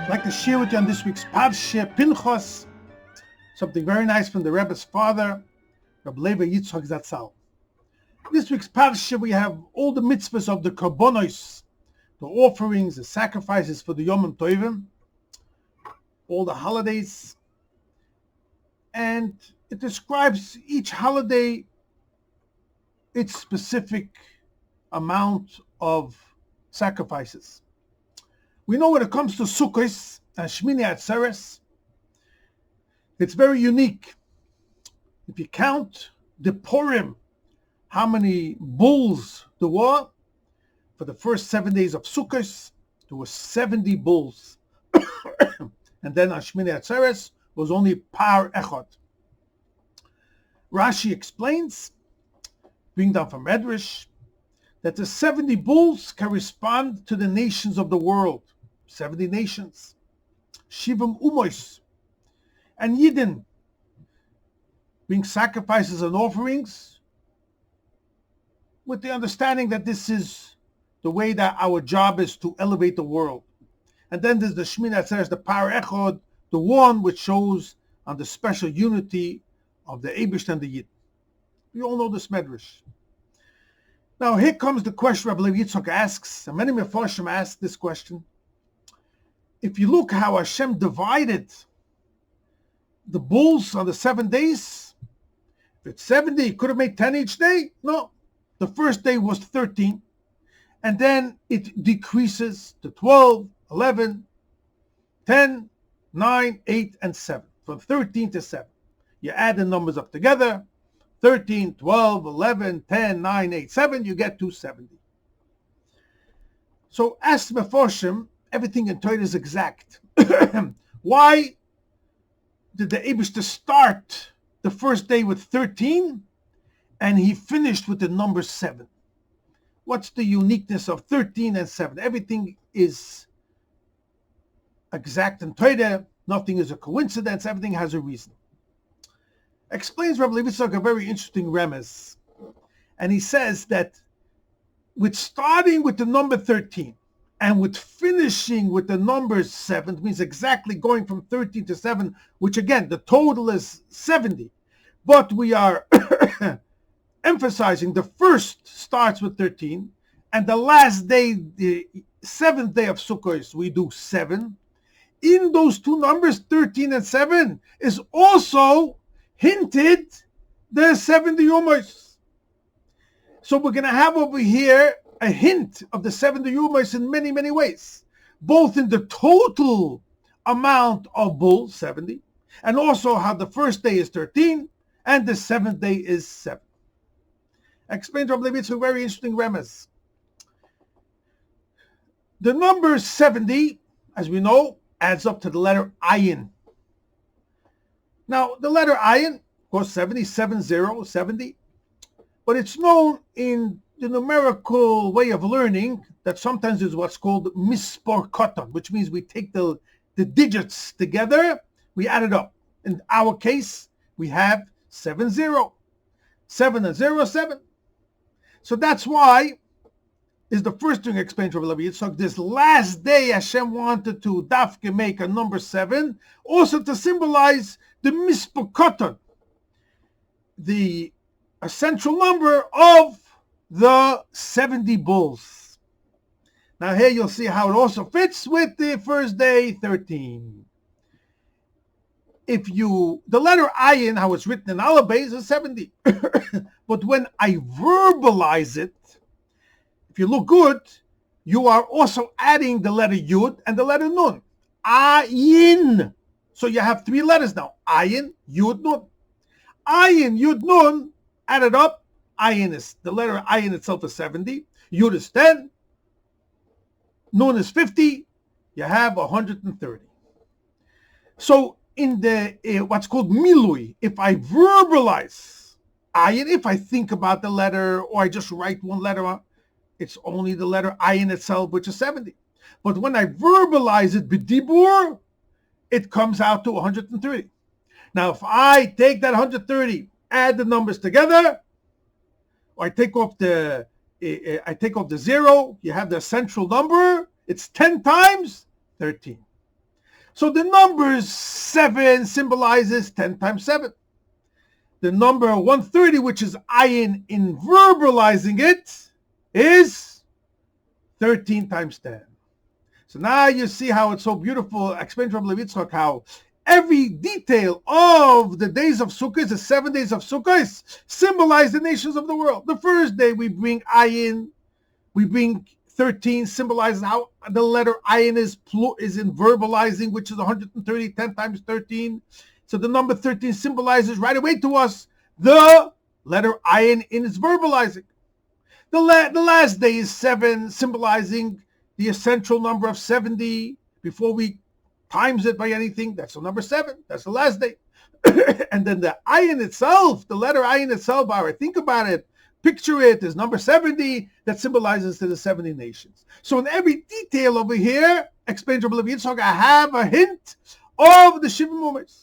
I'd like to share with you on this week's Parshas Pנחas something very nice from the Rebbe's father, Rabbi Levi Yitzchok Zatzal. This week's Parshas we have all the mitzvahs of the karbonos, the offerings, the sacrifices for the Yom Tovim, all the holidays, and it describes each holiday, its specific amount of sacrifices. We know when it comes to Sukkos and Shmini Atzeres, it's very unique. If you count the Purim, how many bulls there were, for the first 7 days of Sukkos, there were 70 bulls. And then on Shmini Atzeres was only par echad. Rashi explains, bring down from Medrash, that the 70 bulls correspond to the nations of the world. 70 nations. Shivam Umos. And Yidden bring sacrifices and offerings with the understanding that this is the way that our job is to elevate the world. And then there's the Shmini Atzeres, the Par Echad, the one which shows on the special unity of the Eibush and the Yid. We all know this Medrash. Now here comes the question Rabbi Levi Yitzchok asks, and many Mefarshim ask this question. If you look how Hashem divided the bulls on the 7 days, if it's 70, he could have made 10 each day. No, the first day was 13, and then it decreases to 12, 11, 10, 9, 8, and 7, from 13 to 7. You add the numbers up together, 13, 12, 11, 10, 9, 8, 7, you get 270. So ask Mefarshim, everything in Torah is exact. Why did the Eibush start the first day with 13 and he finished with the number 7? What's the uniqueness of 13 and 7? Everything is exact in Torah. Nothing is a coincidence. Everything has a reason. Explains Rabbi Levi Yitzchok a very interesting remez. And he says that with starting with the number 13 and with finishing with the number 7, means exactly going from 13 to 7, which again, the total is 70. But we are emphasizing the first starts with 13, and the last day, the 7th day of Sukkot, we do 7. In those two numbers, 13 and 7, is also hinted the 70 Yomos. So we're going to have over here a hint of the 70 Yomos in many, many ways, both in the total amount of bulls, 70, and also how the first day is 13 and the 7th day is 7. Explains Rabbi Levi, it's a very interesting remez. The number 70, as we know, adds up to the letter Ayin. Now, the letter Ayin, of course, 70, 70, but it's known in the numerical way of learning that sometimes is what's called mispor katan, which means we take the digits together, we add it up. In our case, we have 70. 7 and 0, 7. So that's why is the first thing explained to Rabbi Yitzchok. This last day Hashem wanted to dafke make a number 7, also to symbolize the mispor katan, the essential number of the 70 bulls. Now here you'll see how it also fits with the first day 13. The letter Ayin, how it's written in Alabase, is 70. But when I verbalize it, if you look good, you are also adding the letter Yud and the letter Nun. Ayin. So you have 3 letters now. Ayin, Yud, Nun. Ayin, Yud, Nun, added up. Ayin is, the letter Ayin itself is 70. Yud is 10. Nun is 50. You have 130. So in the what's called milui, if I verbalize Ayin, if I think about the letter or I just write one letter, it's only the letter Ayin itself, which is 70. But when I verbalize it b'dibur, it comes out to 130. Now, if I take that 130, add the numbers together, or I take off the 0, you have the central number, it's 10 times 13. So the number 7 symbolizes 10 times 7. The number 130, which is ayin in verbalizing it, is 13 times 10. So now you see how it's so beautiful, explained from Rabbi Yitzchok, how every detail of the days of Sukkot, the 7 days of Sukkot, symbolize the nations of the world. The first day we bring ayin, we bring 13, symbolizes how the letter ayin is in verbalizing, which is 130, 10 times 13. So the number 13 symbolizes right away to us the letter ayin in its verbalizing. The last day is 7, symbolizing the essential number of 70. Before we times it by anything, that's the number 7. That's the last day. And then the ayin itself, the letter ayin itself, I think about it, picture it as number 70, that symbolizes to the 70 nations. So in every detail over here, explains Rabbi Yitzchok, I have a hint of the Shiva Mumis.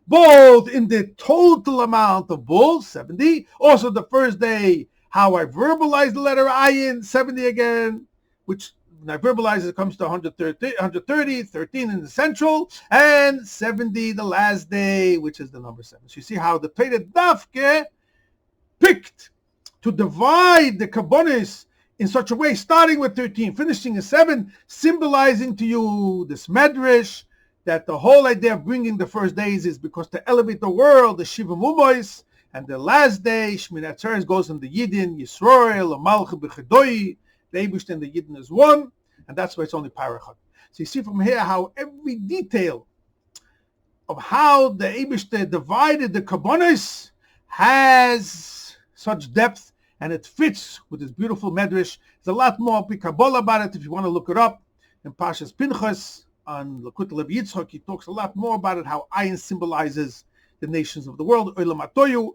Both in the total amount of bulls, 70, also the first day, how I verbalize the letter ayin, 70 again, which when I verbalize it comes to 130, 13 in the central, and 70 the last day, which is the number 7. So you see how the Torah Dafke picked to divide the Kabbonis in such a way, starting with 13, finishing at 7, symbolizing to you this medrash, that the whole idea of bringing the first days is because to elevate the world, the Shiva Mumois, and the last day, Shmini Atzeres, goes in the Yidin, Yisrael, Amalcha B'Chedoi, the Eibush and the Yidin is one, and that's why it's only Parachot. So you see from here how every detail of how the Eibush divided the Kabbonis has such depth, and it fits with this beautiful medrash. There's a lot more Kabbalah about it if you want to look it up. In Parshas Pנחas, on Lekut Levi Yitzchok, he talks a lot more about it, how ayin symbolizes the nations of the world. Olam Atoyu,